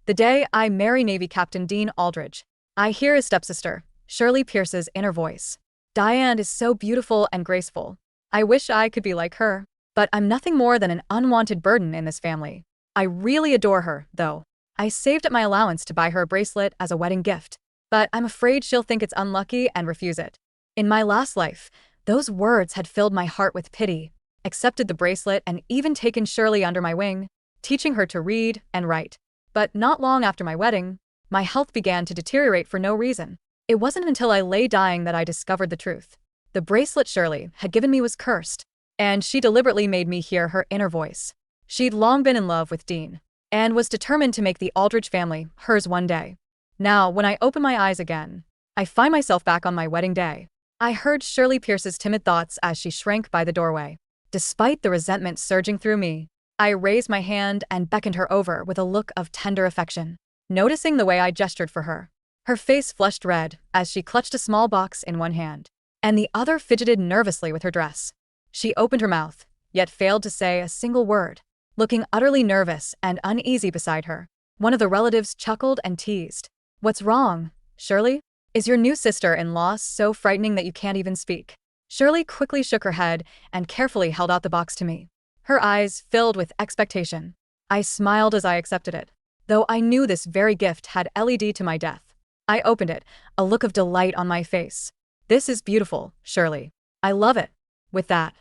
The day I marry Navy Captain Dean Aldridge. I hear his stepsister, Shirley Pierce's inner voice. Diane is so beautiful and graceful. I wish I could be like her. But I'm nothing more than an unwanted burden in this family. I really adore her, though. I saved up my allowance to buy her a bracelet as a wedding gift. But I'm afraid she'll think it's unlucky and refuse it. In my last life, those words had filled my heart with pity, accepted the bracelet and even taken Shirley under my wing, teaching her to read and write. But not long after my wedding, my health began to deteriorate for no reason. It wasn't until I lay dying that I discovered the truth. The bracelet Shirley had given me was cursed, and she deliberately made me hear her inner voice. She'd long been in love with Dean, and was determined to make the Aldridge family hers one day. Now, when I open my eyes again, I find myself back on my wedding day. I heard Shirley Pierce's timid thoughts as she shrank by the doorway. Despite the resentment surging through me, I raised my hand and beckoned her over with a look of tender affection. Noticing the way I gestured for her, her face flushed red as she clutched a small box in one hand, and the other fidgeted nervously with her dress. She opened her mouth, yet failed to say a single word, looking utterly nervous and uneasy beside her. One of the relatives chuckled and teased. "What's wrong, Shirley? Is your new sister-in-law so frightening that you can't even speak?" Shirley quickly shook her head and carefully held out the box to me. Her eyes filled with expectation. I smiled as I accepted it, though I knew this very gift had led to my death. I opened it, a look of delight on my face. "This is beautiful, Shirley. I love it." With that,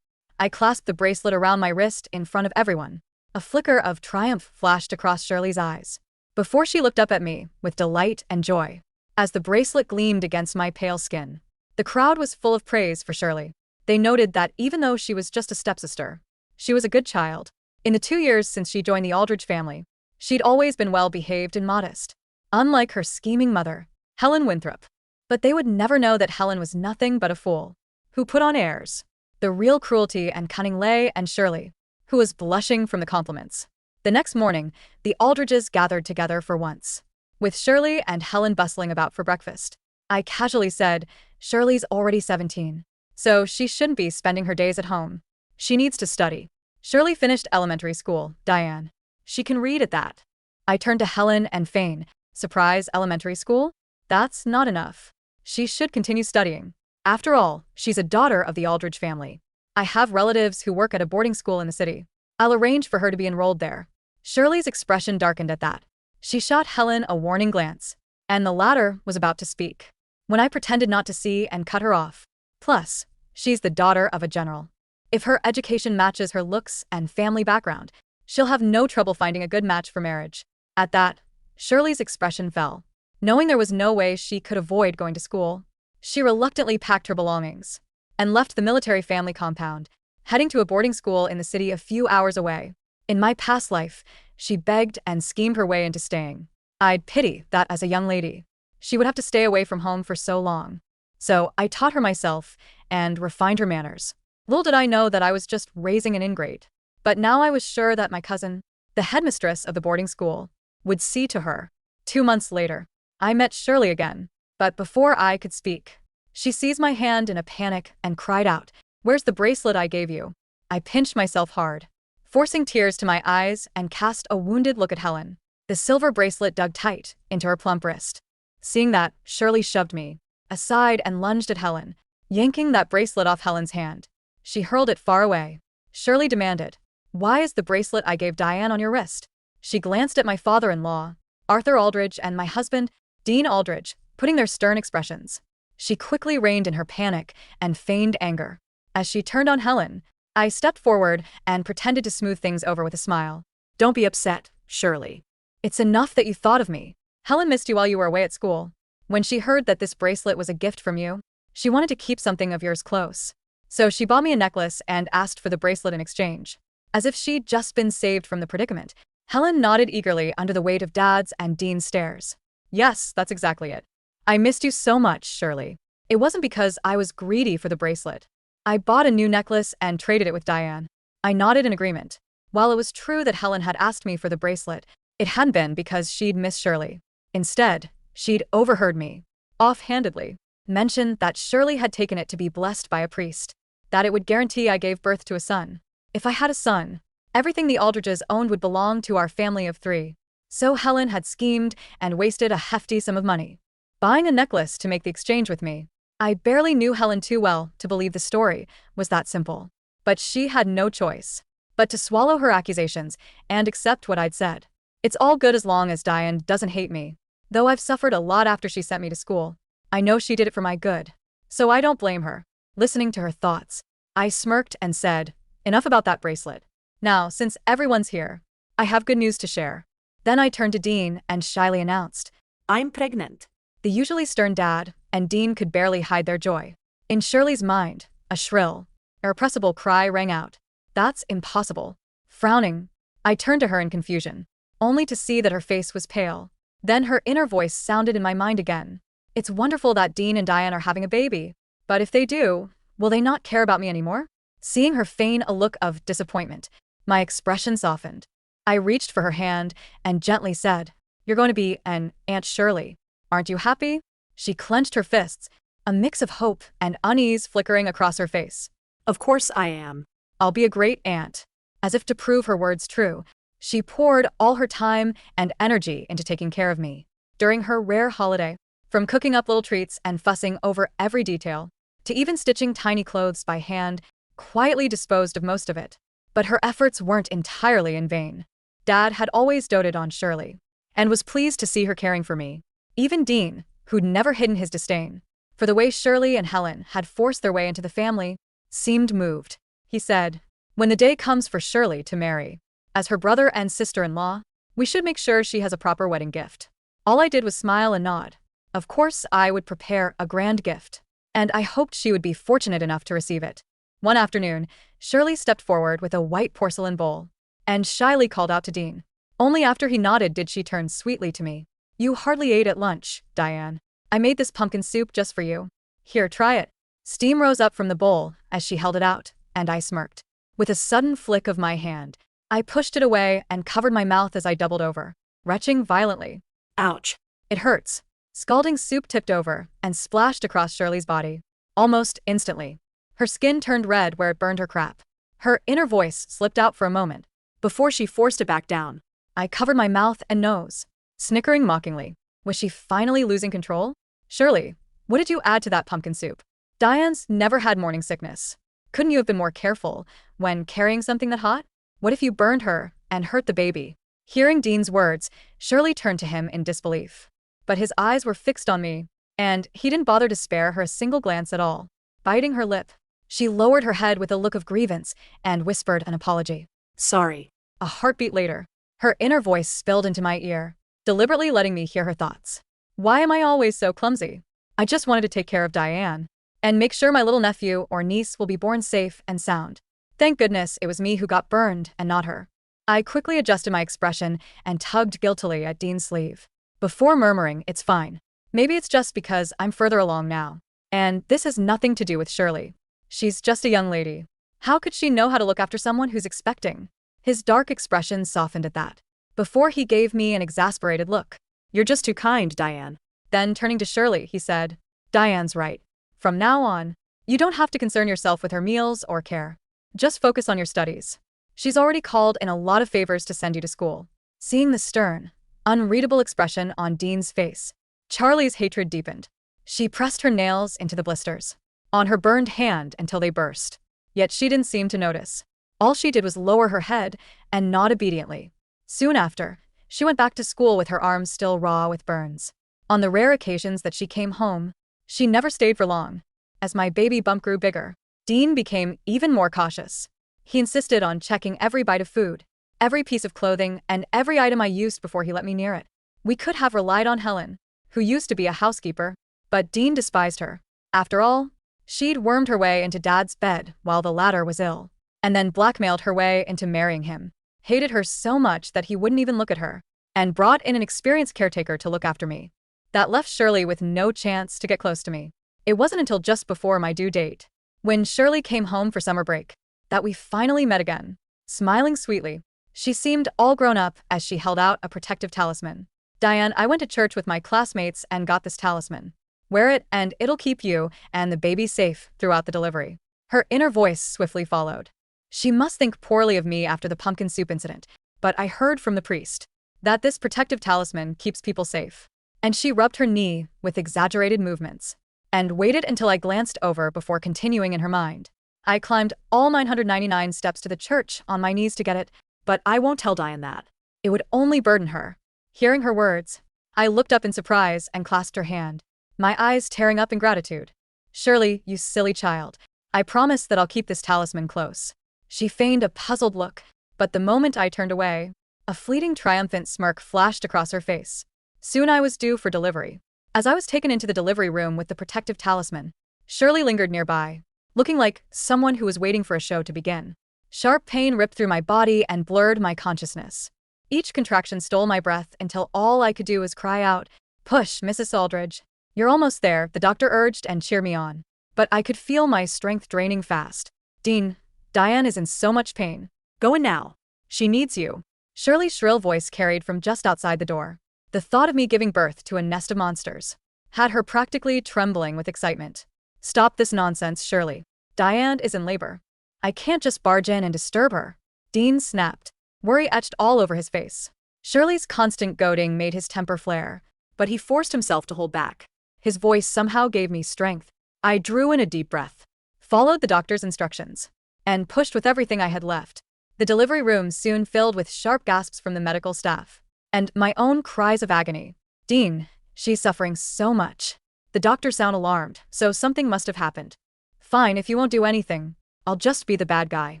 I clasped the bracelet around my wrist in front of everyone. A flicker of triumph flashed across Shirley's eyes, before she looked up at me with delight and joy. As the bracelet gleamed against my pale skin, the crowd was full of praise for Shirley. They noted that even though she was just a stepsister, she was a good child. In the 2 years since she joined the Aldridge family, she'd always been well-behaved and modest, unlike her scheming mother, Helen Winthrop. But they would never know that Helen was nothing but a fool, who put on airs. The real cruelty and cunning lay in Shirley, who was blushing from the compliments. The next morning, the Aldridges gathered together for once, with Shirley and Helen bustling about for breakfast. I casually said, "Shirley's already 17, so she shouldn't be spending her days at home. She needs to study. Shirley finished elementary school, Diane. She can read at that." I turned to Helen and feigned surprise. Elementary school? That's not enough. She should continue studying. After all, she's a daughter of the Aldridge family. I have relatives who work at a boarding school in the city. I'll arrange for her to be enrolled there. Shirley's expression darkened at that. She shot Helen a warning glance, and the latter was about to speak, when I pretended not to see and cut her off. "Plus, she's the daughter of a general. If her education matches her looks and family background, she'll have no trouble finding a good match for marriage." At that, Shirley's expression fell. Knowing there was no way she could avoid going to school, she reluctantly packed her belongings and left the military family compound, heading to a boarding school in the city a few hours away. In my past life, she begged and schemed her way into staying. I'd pity that as a young lady, she would have to stay away from home for so long. So I taught her myself and refined her manners. Little did I know that I was just raising an ingrate. But now I was sure that my cousin, the headmistress of the boarding school, would see to her. 2 months later, I met Shirley again, but before I could speak, she seized my hand in a panic and cried out, "Where's the bracelet I gave you?" I pinched myself hard, forcing tears to my eyes, and cast a wounded look at Helen. The silver bracelet dug tight into her plump wrist. Seeing that, Shirley shoved me aside and lunged at Helen, yanking that bracelet off Helen's hand. She hurled it far away. Shirley demanded, "Why is the bracelet I gave Diane on your wrist?" She glanced at my father-in-law, Arthur Aldridge, and my husband, Dean Aldridge, putting their stern expressions. She quickly reined in her panic and feigned anger. As she turned on Helen, I stepped forward and pretended to smooth things over with a smile. "Don't be upset, Shirley. It's enough that you thought of me. Helen missed you while you were away at school. When she heard that this bracelet was a gift from you, she wanted to keep something of yours close. So she bought me a necklace and asked for the bracelet in exchange." As if she'd just been saved from the predicament, Helen nodded eagerly under the weight of Dad's and Dean's stares. "Yes, that's exactly it. I missed you so much, Shirley. It wasn't because I was greedy for the bracelet. I bought a new necklace and traded it with Diane." I nodded in agreement. While it was true that Helen had asked me for the bracelet, it hadn't been because she'd missed Shirley. Instead, she'd overheard me, offhandedly, mention that Shirley had taken it to be blessed by a priest, that it would guarantee I gave birth to a son. If I had a son, everything the Aldridges owned would belong to our family of 3. So Helen had schemed and wasted a hefty sum of money, buying a necklace to make the exchange with me. I barely knew Helen too well to believe the story was that simple. But she had no choice but to swallow her accusations and accept what I'd said. It's all good as long as Diane doesn't hate me. Though I've suffered a lot after she sent me to school, I know she did it for my good. So I don't blame her. Listening to her thoughts, I smirked and said, enough about that bracelet. Now, since everyone's here, I have good news to share. Then I turned to Dean and shyly announced, I'm pregnant. The usually stern dad and Dean could barely hide their joy. In Shirley's mind, a shrill, irrepressible cry rang out. That's impossible. Frowning, I turned to her in confusion, only to see that her face was pale. Then her inner voice sounded in my mind again. It's wonderful that Dean and Diane are having a baby. But if they do, will they not care about me anymore? Seeing her feign a look of disappointment, my expression softened. I reached for her hand and gently said, You're going to be an Aunt Shirley. Aren't you happy? She clenched her fists, a mix of hope and unease flickering across her face. Of course I am. I'll be a great aunt. As if to prove her words true, she poured all her time and energy into taking care of me. During her rare holiday, from cooking up little treats and fussing over every detail, to even stitching tiny clothes by hand, quietly disposed of most of it. But her efforts weren't entirely in vain. Dad had always doted on Shirley, and was pleased to see her caring for me. Even Dean, who'd never hidden his disdain for the way Shirley and Helen had forced their way into the family, seemed moved. He said, when the day comes for Shirley to marry, as her brother and sister-in-law, we should make sure she has a proper wedding gift. All I did was smile and nod. Of course, I would prepare a grand gift, and I hoped she would be fortunate enough to receive it. One afternoon, Shirley stepped forward with a white porcelain bowl and shyly called out to Dean. Only after he nodded did she turn sweetly to me. You hardly ate at lunch, Diane. I made this pumpkin soup just for you. Here, try it. Steam rose up from the bowl as she held it out, and I smirked. With a sudden flick of my hand, I pushed it away and covered my mouth as I doubled over, retching violently. Ouch. It hurts. Scalding soup tipped over and splashed across Shirley's body. Almost instantly, her skin turned red where it burned her crap. Her inner voice slipped out for a moment, before she forced it back down. I covered my mouth and nose, snickering mockingly. Was she finally losing control? Shirley, what did you add to that pumpkin soup? Diane's never had morning sickness. Couldn't you have been more careful when carrying something that hot? What if you burned her and hurt the baby? Hearing Dean's words, Shirley turned to him in disbelief. But his eyes were fixed on me, and he didn't bother to spare her a single glance at all. Biting her lip, she lowered her head with a look of grievance and whispered an apology. Sorry. A heartbeat later, her inner voice spilled into my ear, deliberately letting me hear her thoughts. Why am I always so clumsy? I just wanted to take care of Diane and make sure my little nephew or niece will be born safe and sound. Thank goodness it was me who got burned and not her. I quickly adjusted my expression and tugged guiltily at Dean's sleeve, before murmuring, it's fine. Maybe it's just because I'm further along now. And this has nothing to do with Shirley. She's just a young lady. How could she know how to look after someone who's expecting? His dark expression softened at that, before he gave me an exasperated look. You're just too kind, Diane. Then turning to Shirley, he said, Diane's right. From now on, you don't have to concern yourself with her meals or care. Just focus on your studies. She's already called in a lot of favors to send you to school. Seeing the stern, unreadable expression on Dean's face, Charlie's hatred deepened. She pressed her nails into the blisters on her burned hand until they burst. Yet she didn't seem to notice. All she did was lower her head and nod obediently. Soon after, she went back to school with her arms still raw with burns. On the rare occasions that she came home, she never stayed for long. As my baby bump grew bigger, Dean became even more cautious. He insisted on checking every bite of food, every piece of clothing, and every item I used before he let me near it. We could have relied on Helen, who used to be a housekeeper, but Dean despised her. After all, she'd wormed her way into Dad's bed while the latter was ill, and then blackmailed her way into marrying him. Hated her so much that he wouldn't even look at her, and brought in an experienced caretaker to look after me. That left Shirley with no chance to get close to me. It wasn't until just before my due date, when Shirley came home for summer break, that we finally met again. Smiling sweetly, she seemed all grown up as she held out a protective talisman. Diane, I went to church with my classmates and got this talisman. Wear it and it'll keep you and the baby safe throughout the delivery. Her inner voice swiftly followed. She must think poorly of me after the pumpkin soup incident, but I heard from the priest. that this protective talisman keeps people safe. And she rubbed her knee with exaggerated movements and waited until I glanced over before continuing in her mind. I climbed all 999 steps to the church on my knees to get it, But I won't tell Diane that. it would only burden her. Hearing her words, I looked up in surprise and clasped her hand, my eyes tearing up in gratitude. Shirley, you silly child. I promise that I'll keep this talisman close. She feigned a puzzled look, but the moment I turned away, a fleeting triumphant smirk flashed across her face. Soon I was due for delivery. As I was taken into the delivery room with the protective talisman, Shirley lingered nearby, looking like someone who was waiting for a show to begin. Sharp pain ripped through my body and blurred my consciousness. Each contraction stole my breath until all I could do was cry out, "Push, Mrs. Aldridge. You're almost there," the doctor urged and cheered me on. But I could feel my strength draining fast. "Dean, Diane is in so much pain. Go in now. She needs you." Shirley's shrill voice carried from just outside the door. The thought of me giving birth to a nest of monsters had her practically trembling with excitement. "Stop this nonsense, Shirley. Diane is in labor. I can't just barge in and disturb her." Dean snapped, worry etched all over his face. Shirley's constant goading made his temper flare, but he forced himself to hold back. His voice somehow gave me strength. I drew in a deep breath, followed the doctor's instructions, and pushed with everything I had left. The delivery room soon filled with sharp gasps from the medical staff, and my own cries of agony. "Dean, she's suffering so much." The doctor sounded alarmed, so something must have happened. "Fine, if you won't do anything, I'll just be the bad guy."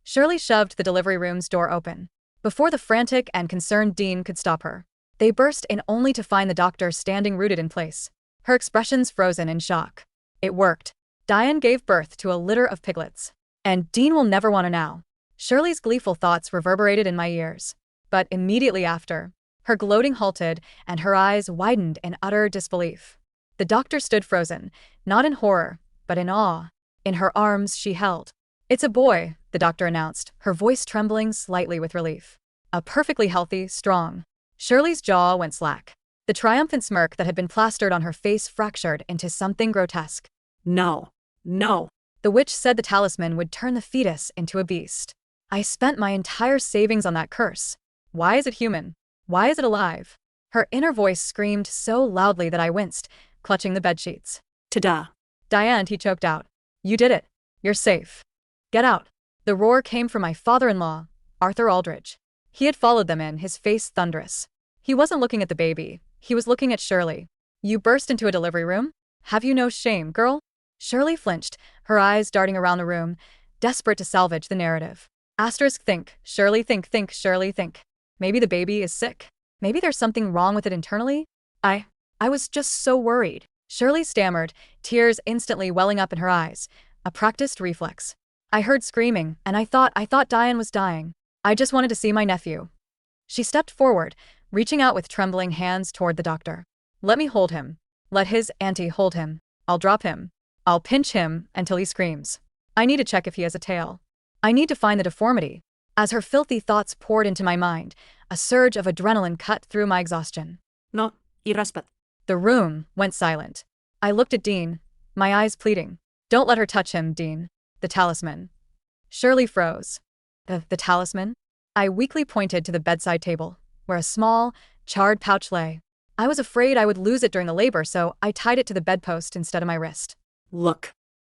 Shirley shoved the delivery room's door open. Before the frantic and concerned Dean could stop her, they burst in only to find the doctor standing rooted in place, her expressions frozen in shock. It worked. Diane gave birth to a litter of piglets. And Dean will never want her now. Shirley's gleeful thoughts reverberated in my ears. But immediately after, her gloating halted and her eyes widened in utter disbelief. The doctor stood frozen, not in horror, but in awe. In her arms she held. "It's a boy," the doctor announced, her voice trembling slightly with relief. "A perfectly healthy, strong." Shirley's jaw went slack. The triumphant smirk that had been plastered on her face fractured into something grotesque. No. No. The witch said the talisman would turn the fetus into a beast. I spent my entire savings on that curse. Why is it human? Why is it alive? Her inner voice screamed so loudly that I winced, clutching the bedsheets. Ta-da. "Diane," he choked out. "You did it. You're safe. Get out." The roar came from my father-in-law, Arthur Aldridge. He had followed them in, his face thunderous. He wasn't looking at the baby. He was looking at Shirley. "You burst into a delivery room? Have you no shame, girl?" Shirley flinched, her eyes darting around the room, desperate to salvage the narrative. Think, Shirley, think, Shirley, think. Maybe the baby is sick. Maybe there's something wrong with it internally. I was just so worried. Shirley stammered, tears instantly welling up in her eyes, a practiced reflex. "I heard screaming, and I thought Diane was dying. I just wanted to see my nephew." She stepped forward, reaching out with trembling hands toward the doctor. "Let me hold him. Let his auntie hold him. I'll drop him. I'll pinch him until he screams. I need to check if he has a tail. I need to find the deformity." As her filthy thoughts poured into my mind, a surge of adrenaline cut through my exhaustion. No. Irrespet. The room went silent. I looked at Dean, my eyes pleading. "Don't let her touch him, Dean. The talisman." Shirley froze. The talisman?" I weakly pointed to the bedside table, where a small, charred pouch lay. I was afraid I would lose it during the labor, so I tied it to the bedpost instead of my wrist. Look.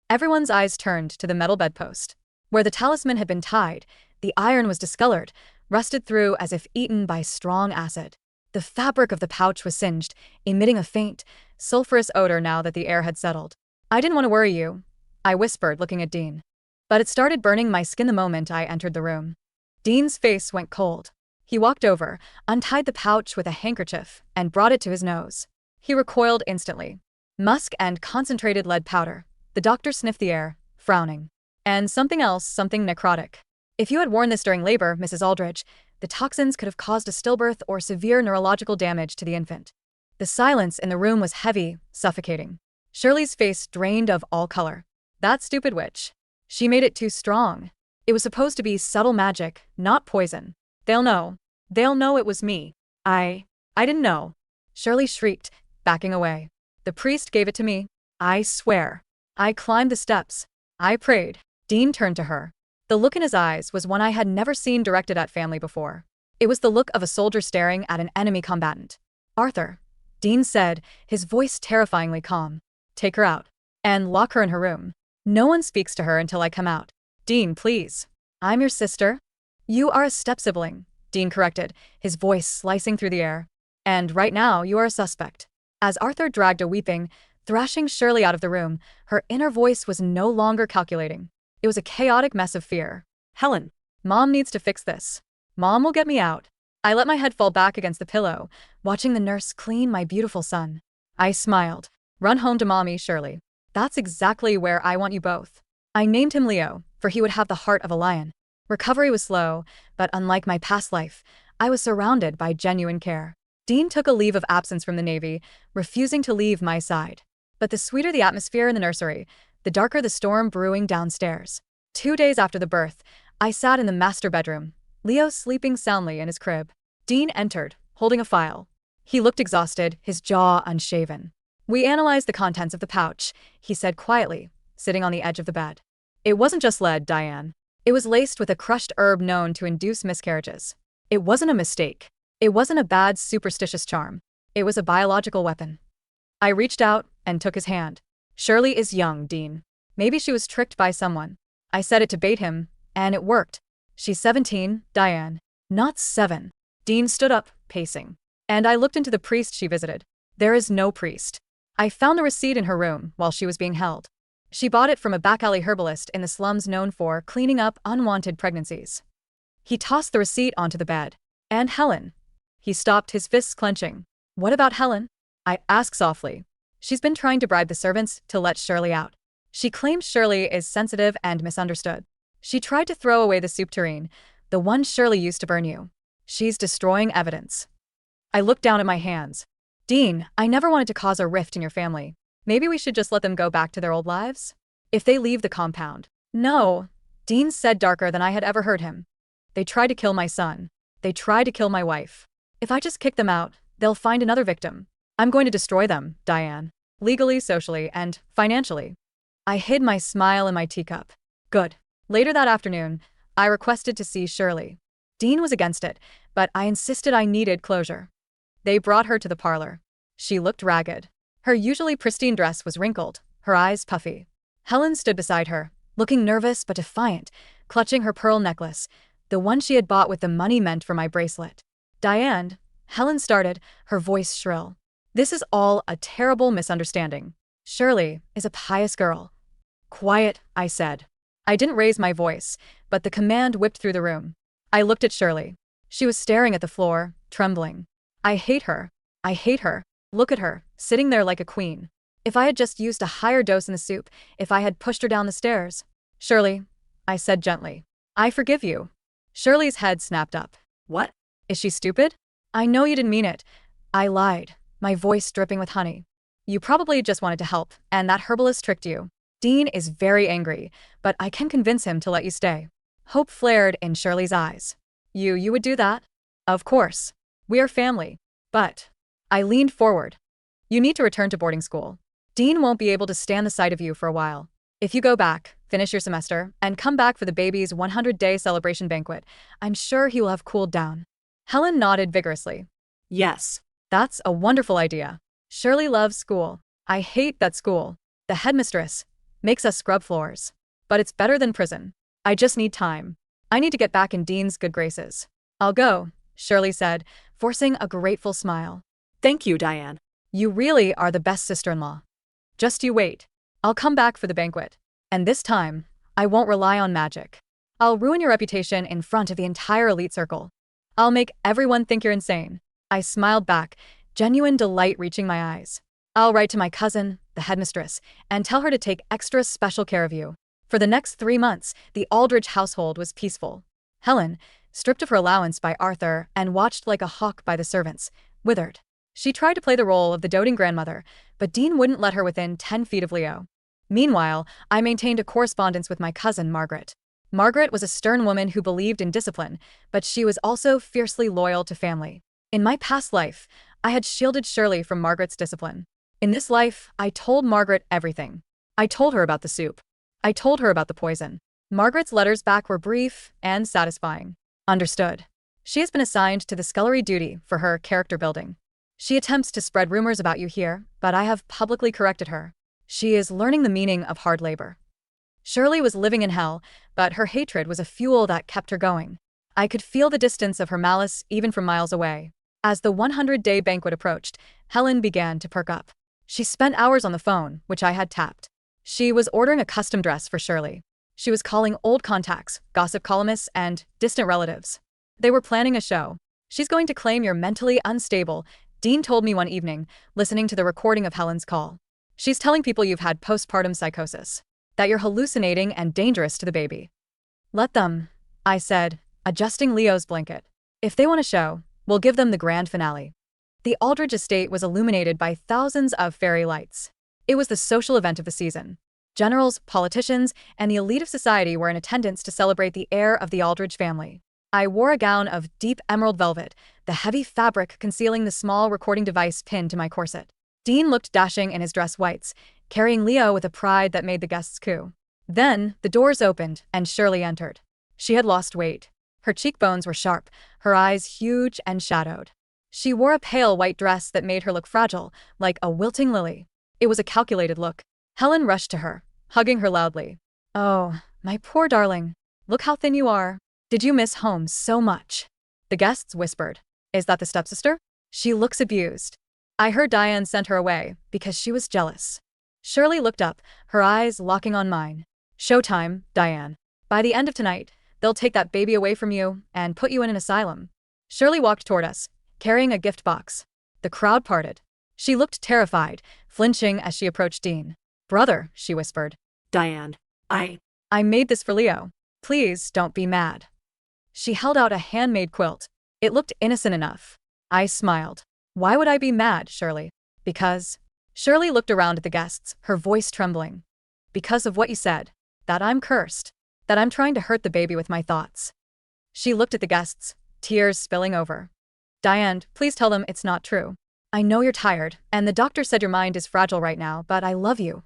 Everyone's eyes turned to the metal bedpost. Where the talisman had been tied, the iron was discolored, rusted through as if eaten by strong acid. The fabric of the pouch was singed, emitting a faint, sulfurous odor now that the air had settled. "I didn't want to worry you," I whispered, looking at Dean. But it started burning my skin the moment I entered the room. Dean's face went cold. He walked over, untied the pouch with a handkerchief, and brought it to his nose. He recoiled instantly. Musk and concentrated lead powder. The doctor sniffed the air, frowning. "And something else, something necrotic. If you had worn this during labor, Mrs. Aldridge, the toxins could have caused a stillbirth or severe neurological damage to the infant." The silence in the room was heavy, suffocating. Shirley's face drained of all color. That stupid witch. She made it too strong. It was supposed to be subtle magic, not poison. They'll know. They'll know it was me. I didn't know." Shirley shrieked, backing away. "The priest gave it to me. I swear. I climbed the steps. I prayed." Dean turned to her. The look in his eyes was one I had never seen directed at family before. It was the look of a soldier staring at an enemy combatant. "Arthur," Dean said, his voice terrifyingly calm. "Take her out. And lock her in her room. No one speaks to her until I come out." "Dean, please. I'm your sister." "You are a step-sibling," Dean corrected, his voice slicing through the air. "And right now, you are a suspect." As Arthur dragged a weeping, thrashing Shirley out of the room, her inner voice was no longer calculating. It was a chaotic mess of fear. Helen. "Mom needs to fix this. Mom will get me out." I let my head fall back against the pillow, watching the nurse clean my beautiful son. I smiled. "Run home to mommy, Shirley. That's exactly where I want you both." I named him Leo, for he would have the heart of a lion. Recovery was slow, but unlike my past life, I was surrounded by genuine care. Dean took a leave of absence from the Navy, refusing to leave my side. But the sweeter the atmosphere in the nursery, the darker the storm brewing downstairs. 2 days after the birth, I sat in the master bedroom, Leo sleeping soundly in his crib. Dean entered, holding a file. He looked exhausted, his jaw unshaven. "We analyzed the contents of the pouch," he said quietly, sitting on the edge of the bed. "It wasn't just lead, Diane. It was laced with a crushed herb known to induce miscarriages. It wasn't a mistake. It wasn't a bad superstitious charm. It was a biological weapon." I reached out and took his hand. "Shirley is young, Dean. Maybe she was tricked by someone." I said it to bait him, and it worked. "She's 17, Diane. Not 7. Dean stood up, pacing. And I looked into the priest she visited. There is no priest. I found the receipt in her room while she was being held. She bought it from a back alley herbalist in the slums known for cleaning up unwanted pregnancies. He tossed the receipt onto the bed. "And Helen." He stopped, his fists clenching. "What about Helen?" I asked softly. "She's been trying to bribe the servants to let Shirley out. She claims Shirley is sensitive and misunderstood. She tried to throw away the soup tureen, the one Shirley used to burn you. She's destroying evidence." I looked down at my hands. "Dean, I never wanted to cause a rift in your family. Maybe we should just let them go back to their old lives? If they leave the compound." "No," Dean said, darker than I had ever heard him. "They tried to kill my son. They tried to kill my wife. If I just kick them out, they'll find another victim. I'm going to destroy them, Diane. Legally, socially, and financially." I hid my smile in my teacup. "Good." Later that afternoon, I requested to see Shirley. Dean was against it, but I insisted I needed closure. They brought her to the parlor. She looked ragged. Her usually pristine dress was wrinkled, her eyes puffy. Helen stood beside her, looking nervous but defiant, clutching her pearl necklace, the one she had bought with the money meant for my bracelet. "Diane," Helen started, her voice shrill. "This is all a terrible misunderstanding. Shirley is a pious girl." "Quiet," I said. I didn't raise my voice, but the command whipped through the room. I looked at Shirley. She was staring at the floor, trembling. "I hate her. I hate her. Look at her, sitting there like a queen. If I had just used a higher dose in the soup, if I had pushed her down the stairs." "Shirley," I said gently, "I forgive you." Shirley's head snapped up. What? "Is she stupid?" "I know you didn't mean it." I lied, my voice dripping with honey. "You probably just wanted to help, and that herbalist tricked you. Dean is very angry, but I can convince him to let you stay." Hope flared in Shirley's eyes. You would do that?" "Of course. We are family." "But..." I leaned forward. "You need to return to boarding school. Dean won't be able to stand the sight of you for a while. If you go back, finish your semester, and come back for the baby's 100-day celebration banquet, I'm sure he will have cooled down." Helen nodded vigorously. Yes. "That's a wonderful idea. Shirley loves school. I hate that school. The headmistress makes us scrub floors. But it's better than prison. I just need time. I need to get back in Dean's good graces." "I'll go," Shirley said, forcing a grateful smile. Thank you, Diane. "You really are the best sister-in-law. Just you wait. I'll come back for the banquet. And this time, I won't rely on magic. I'll ruin your reputation in front of the entire elite circle. I'll make everyone think you're insane." I smiled back, genuine delight reaching my eyes. "I'll write to my cousin, the headmistress, and tell her to take extra special care of you." For the next 3 months, the Aldridge household was peaceful. Helen, stripped of her allowance by Arthur and watched like a hawk by the servants, withered. She tried to play the role of the doting grandmother, but Dean wouldn't let her within 10 feet of Leo. Meanwhile, I maintained a correspondence with my cousin, Margaret. Margaret was a stern woman who believed in discipline, but she was also fiercely loyal to family. In my past life, I had shielded Shirley from Margaret's discipline. In this life, I told Margaret everything. I told her about the soup. I told her about the poison. Margaret's letters back were brief and satisfying. "Understood." She has been assigned to the scullery duty for her character building. She attempts to spread rumors about you here, but I have publicly corrected her. She is learning the meaning of hard labor. Shirley was living in hell, but her hatred was a fuel that kept her going. I could feel the distance of her malice even from miles away. As the 100-day banquet approached, Helen began to perk up. She spent hours on the phone, which I had tapped. She was ordering a custom dress for Shirley. She was calling old contacts, gossip columnists, and distant relatives. They were planning a show. She's going to claim you're mentally unstable, Dean told me one evening, listening to the recording of Helen's call. She's telling people you've had postpartum psychosis, that you're hallucinating and dangerous to the baby. Let them, I said, adjusting Leo's blanket. If they want a show, we'll give them the grand finale. The Aldridge estate was illuminated by thousands of fairy lights. It was the social event of the season. Generals, politicians, and the elite of society were in attendance to celebrate the heir of the Aldridge family. I wore a gown of deep emerald velvet, the heavy fabric concealing the small recording device pinned to my corset. Dean looked dashing in his dress whites, carrying Leo with a pride that made the guests coo. Then, the doors opened, and Shirley entered. She had lost weight. Her cheekbones were sharp, her eyes huge and shadowed. She wore a pale white dress that made her look fragile, like a wilting lily. It was a calculated look. Helen rushed to her, hugging her loudly. "Oh, my poor darling. Look how thin you are. Did you miss home so much?" The guests whispered. "Is that the stepsister? She looks abused." I heard Diane sent her away because she was jealous. Shirley looked up, her eyes locking on mine. "Showtime, Diane. By the end of tonight, they'll take that baby away from you and put you in an asylum." Shirley walked toward us, carrying a gift box. The crowd parted. She looked terrified, flinching as she approached Dean. "Brother," she whispered. Diane, I made this for Leo. Please don't be mad." She held out a handmade quilt. It looked innocent enough. I smiled. "Why would I be mad, Shirley?" "Because..." Shirley looked around at the guests, her voice trembling. "Because of what you said. That I'm cursed. That I'm trying to hurt the baby with my thoughts." She looked at the guests, tears spilling over. "Diane, please tell them it's not true. I know you're tired, and the doctor said your mind is fragile right now, but I love you."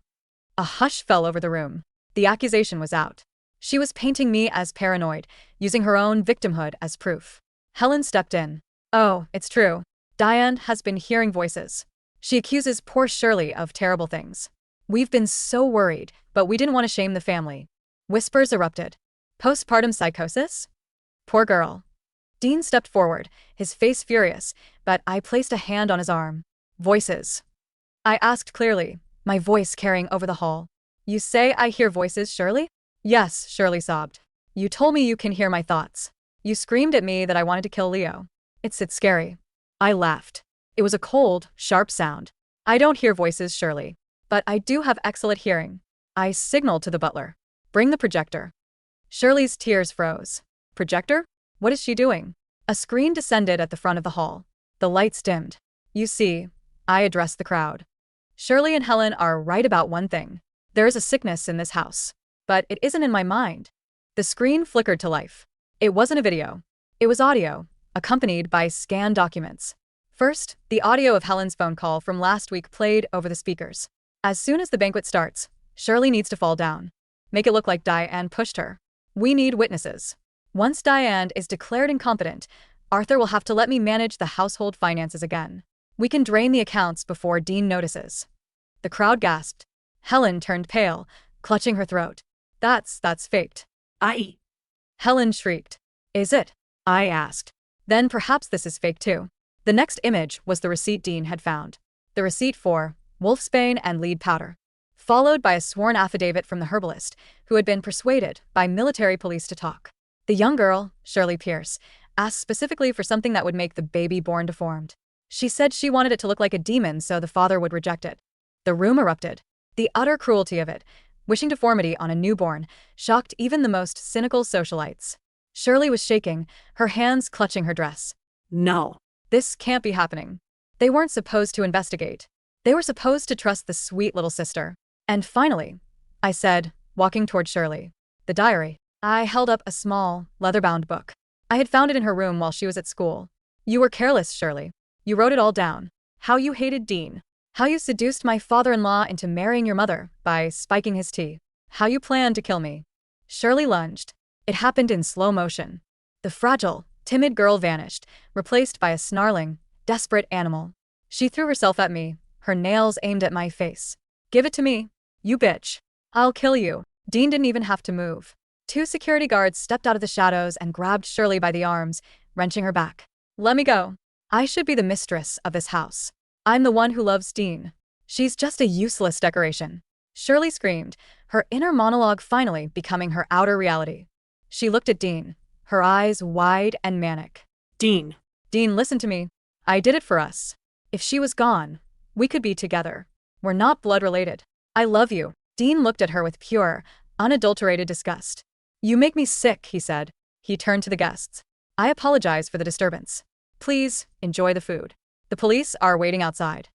A hush fell over the room. The accusation was out. She was painting me as paranoid, using her own victimhood as proof. Helen stepped in. "Oh, it's true. Diane has been hearing voices. She accuses poor Shirley of terrible things. We've been so worried, but we didn't want to shame the family." Whispers erupted. "Postpartum psychosis? Poor girl." Dean stepped forward, his face furious, but I placed a hand on his arm. "Voices?" I asked clearly, my voice carrying over the hall. "You say I hear voices, Shirley?" "Yes," Shirley sobbed. "You told me you can hear my thoughts. You screamed at me that I wanted to kill Leo. It's scary." I laughed. It was a cold, sharp sound. "I don't hear voices, Shirley. But I do have excellent hearing." I signaled to the butler. "Bring the projector." Shirley's tears froze. "Projector? What is she doing?" A screen descended at the front of the hall. The lights dimmed. "You see," I addressed the crowd. "Shirley and Helen are right about one thing. There is a sickness in this house. But it isn't in my mind." The screen flickered to life. It wasn't a video. It was audio, accompanied by scanned documents. First, the audio of Helen's phone call from last week played over the speakers. "As soon as the banquet starts, Shirley needs to fall down. Make it look like Diane pushed her. We need witnesses. Once Diane is declared incompetent, Arthur will have to let me manage the household finances again. We can drain the accounts before Dean notices." The crowd gasped. Helen turned pale, clutching her throat. That's faked." Helen shrieked. "Is it?" I asked. "Then perhaps this is fake too." The next image was the receipt Dean had found. The receipt for wolfsbane and lead powder, followed by a sworn affidavit from the herbalist, who had been persuaded by military police to talk. The young girl, Shirley Pierce, asked specifically for something that would make the baby born deformed. She said she wanted it to look like a demon so the father would reject it. The room erupted. The utter cruelty of it, wishing deformity on a newborn, shocked even the most cynical socialites. Shirley was shaking, her hands clutching her dress. No. This can't be happening. They weren't supposed to investigate. They were supposed to trust the sweet little sister. "And finally," I said, walking toward Shirley, "the diary." I held up a small, leather-bound book. I had found it in her room while she was at school. "You were careless, Shirley. You wrote it all down. How you hated Dean. How you seduced my father-in-law into marrying your mother by spiking his tea. How you planned to kill me." Shirley lunged. It happened in slow motion. The fragile, timid girl vanished, replaced by a snarling, desperate animal. She threw herself at me, her nails aimed at my face. "Give it to me, you bitch. I'll kill you." Dean didn't even have to move. Two security guards stepped out of the shadows and grabbed Shirley by the arms, wrenching her back. "Let me go. I should be the mistress of this house. I'm the one who loves Dean. She's just a useless decoration." Shirley screamed, her inner monologue finally becoming her outer reality. She looked at Dean, her eyes wide and manic. Dean. "Dean, listen to me. I did it for us. If she was gone, we could be together. We're not blood related. I love you." Dean looked at her with pure, unadulterated disgust. "You make me sick," he said. He turned to the guests. "I apologize for the disturbance. Please, enjoy the food. The police are waiting outside."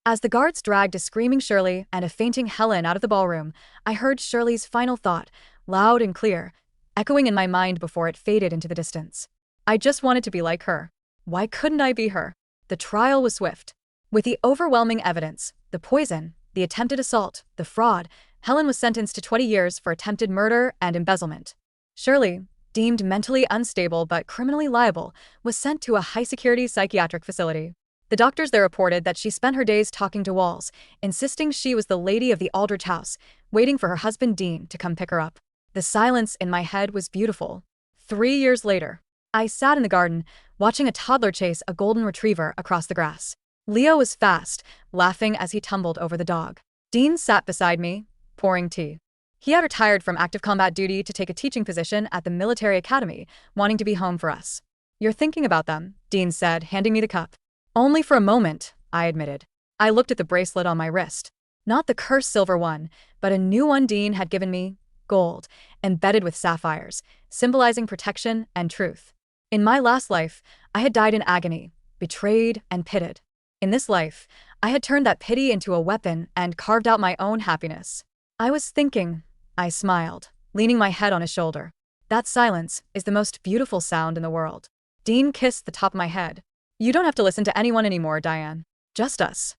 As the guards dragged a screaming Shirley and a fainting Helen out of the ballroom, I heard Shirley's final thought, loud and clear, echoing in my mind before it faded into the distance. "I just wanted to be like her. Why couldn't I be her?" The trial was swift. With the overwhelming evidence, the poison, the attempted assault, the fraud, Helen was sentenced to 20 years for attempted murder and embezzlement. Shirley, deemed mentally unstable but criminally liable, was sent to a high-security psychiatric facility. The doctors there reported that she spent her days talking to walls, insisting she was the lady of the Aldridge house, waiting for her husband Dean to come pick her up. The silence in my head was beautiful. 3 years later, I sat in the garden, watching a toddler chase a golden retriever across the grass. Leo was fast, laughing as he tumbled over the dog. Dean sat beside me, pouring tea. He had retired from active combat duty to take a teaching position at the military academy, wanting to be home for us. "You're thinking about them," Dean said, handing me the cup. "Only for a moment," I admitted. I looked at the bracelet on my wrist. Not the cursed silver one, but a new one Dean had given me, gold, embedded with sapphires, symbolizing protection and truth. In my last life, I had died in agony, betrayed and pitted. In this life, I had turned that pity into a weapon and carved out my own happiness. "I was thinking," I smiled, leaning my head on his shoulder. "That silence is the most beautiful sound in the world." Dean kissed the top of my head. "You don't have to listen to anyone anymore, Diane. Just us."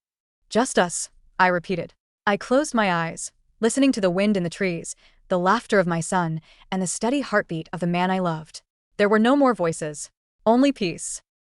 "Just us," I repeated. I closed my eyes, listening to the wind in the trees, the laughter of my son, and the steady heartbeat of the man I loved. There were no more voices, only peace.